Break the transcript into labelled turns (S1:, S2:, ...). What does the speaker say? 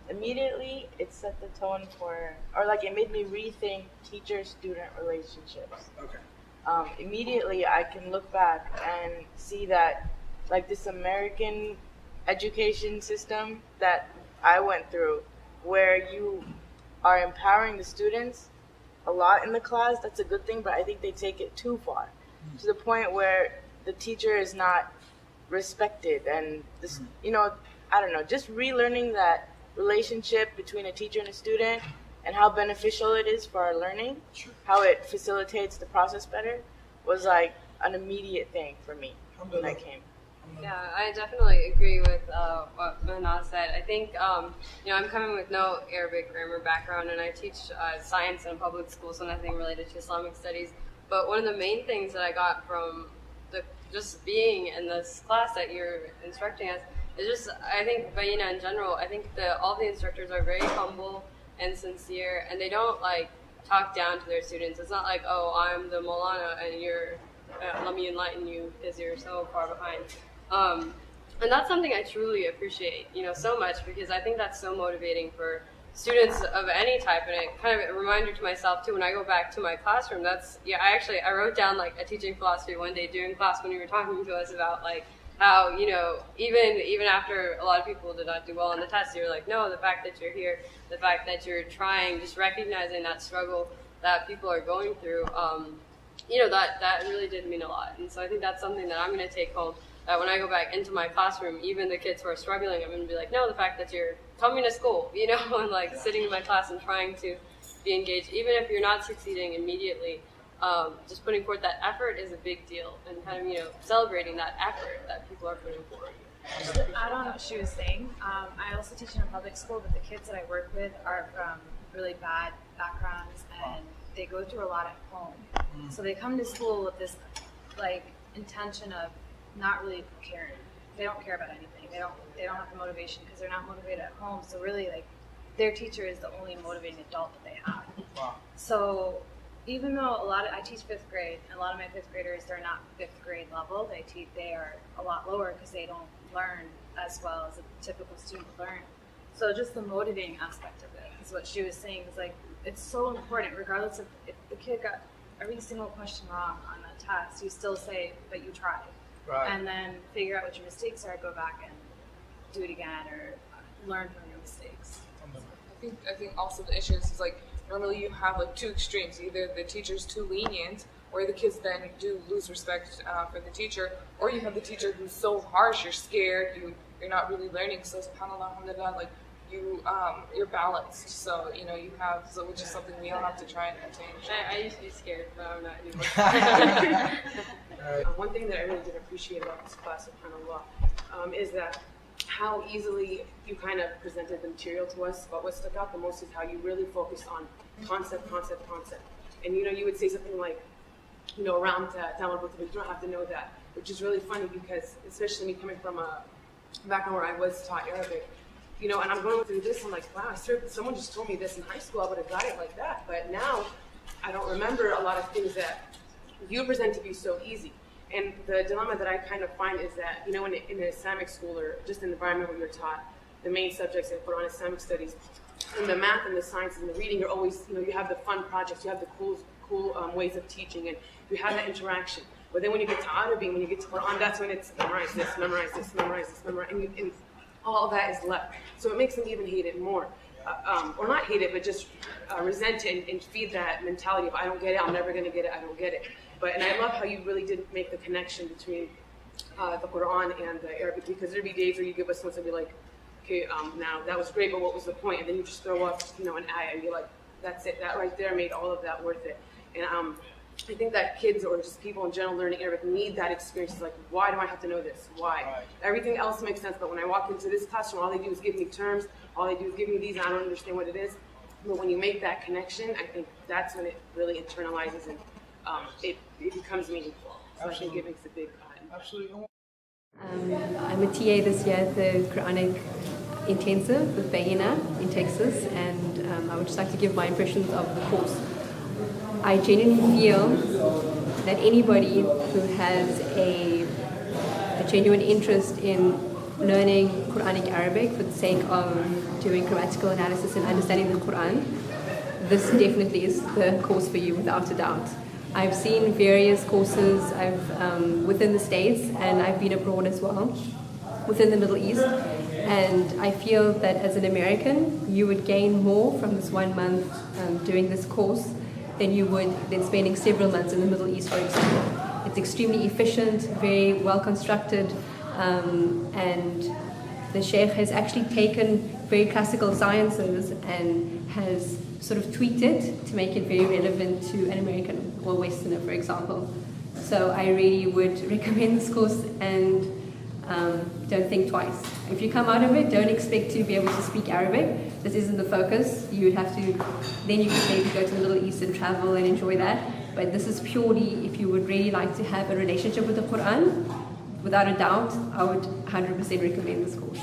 S1: immediately it set the tone for, or like it made me rethink teacher-student relationships.
S2: Okay.
S1: Immediately I can look back and see that like this American education system that I went through, where you are empowering the students a lot in the class, that's a good thing, but I think they take it too far to the point where the teacher is not respected. And this, I don't know, just relearning that relationship between a teacher and a student and how beneficial it is for our learning, how it facilitates the process better, was like an immediate thing for me when I came.
S3: Yeah, I definitely agree with what Mana said. I think, I'm coming with no Arabic grammar background, and I teach science in a public school, so nothing related to Islamic studies. But one of the main things that I got from just being in this class that you're instructing us is just, I think, Bayina in general, I think all the instructors are very humble and sincere, and they don't, talk down to their students. It's not like, oh, I'm the Maulana, and let me enlighten you because you're so far behind. And that's something I truly appreciate, so much, because I think that's so motivating for students of any type, and it kind of a reminder to myself too when I go back to my classroom. I wrote down a teaching philosophy one day during class when you were talking to us about how, even after a lot of people did not do well on the test, you're like, no, the fact that you're here, the fact that you're trying, just recognizing that struggle that people are going through, that really did mean a lot. And so I think that's something that I'm going to take home, that when I go back into my classroom, even the kids who are struggling, I'm going to be like, no, the fact that you're coming to school, and sitting in my class and trying to be engaged, even if you're not succeeding immediately, just putting forth that effort is a big deal, and kind of, celebrating that effort that people are putting forward.
S4: Just to add on what she was saying, I also teach in a public school, but the kids that I work with are from really bad backgrounds, and they go through a lot at home. So they come to school with this intention of not really caring. They don't care about anything. They don't have the motivation because they're not motivated at home. So really, their teacher is the only motivating adult that they have.
S2: Wow.
S4: So even though I teach 5th grade, and a lot of my 5th graders, they're not 5th grade level. They are a lot lower because they don't learn as well as a typical student would learn. So just the motivating aspect of it is what she was saying. Is it's so important, regardless of if the kid got every single question wrong on the test, you still say, but you tried.
S2: Right.
S4: And then figure out what your mistakes are, go back and do it again, or learn from your mistakes.
S5: I think also the issue is normally you have two extremes. Either the teacher's too lenient, or the kids then do lose respect for the teacher, or you have the teacher who's so harsh, you're scared, you're not really learning. So subhanAllah, alhamdulillah, you're balanced. So which is something we all have to try and attain.
S3: I used to be scared, but I'm not anymore.
S6: One thing that I really did appreciate about this class, subhanAllah, is that how easily you kind of presented the material to us. But what stuck out the most is how you really focused on concept. And you would say something like, around Tamil Bhuta, but you don't have to know that, which is really funny because, especially me coming from a background where I was taught Arabic, and I'm going through this, I'm like, wow, I swear if someone just told me this in high school, I would have got it like that. But now, I don't remember a lot of things that you present to be so easy. And the dilemma that I kind of find is that, in an Islamic school or just an environment where you're taught the main subjects in Quran Islamic studies, in the math and the science and the reading, you're always, you have the fun projects, you have the cool ways of teaching, and you have that interaction. But then when you get to Arabic, when you get to Quran, that's when it's memorize this, and all that is left. So it makes them even hate it more. Or not hate it, but just resent it and feed that mentality of, I don't get it, I'm never going to get it, I don't get it. And I love how you really did make the connection between the Quran and the Arabic, because there'd be days where you give us one and be like, okay, now that was great, but what was the point? And then you just throw up, an ayah, and you're like, that's it, that right there made all of that worth it. And I think that kids or just people in general learning Arabic need that experience. It's like, why do I have to know this? Why? Right. Everything else makes sense, but when I walk into this classroom, all they do is give me terms, all they do is give me these, and I don't understand what it is. But when you make that connection, I think that's when it really internalizes and it becomes meaningful. So
S2: Absolutely.
S6: I think it makes a big impact.
S2: Absolutely.
S7: I'm a TA this year at the Quranic Intensive with Bayina in Texas, and I would just like to give my impressions of the course. I genuinely feel that anybody who has a genuine interest in learning Quranic Arabic for the sake of doing grammatical analysis and understanding the Quran, this definitely is the course for you without a doubt. I've seen various courses within the States, and I've been abroad as well, within the Middle East, and I feel that as an American, you would gain more from this 1 month doing this course than you would than spending several months in the Middle East, for example. It's extremely efficient, very well constructed, and the Sheikh has actually taken very classical sciences and has sort of tweaked it to make it very relevant to an American or Westerner, for example. So I really would recommend this course, and don't think twice. If you come out of it, don't expect to be able to speak Arabic. This isn't the focus. You would have to, then you could maybe go to the Middle East and travel and enjoy that. But this is purely if you would really like to have a relationship with the Quran. Without a doubt, I would 100% recommend this course.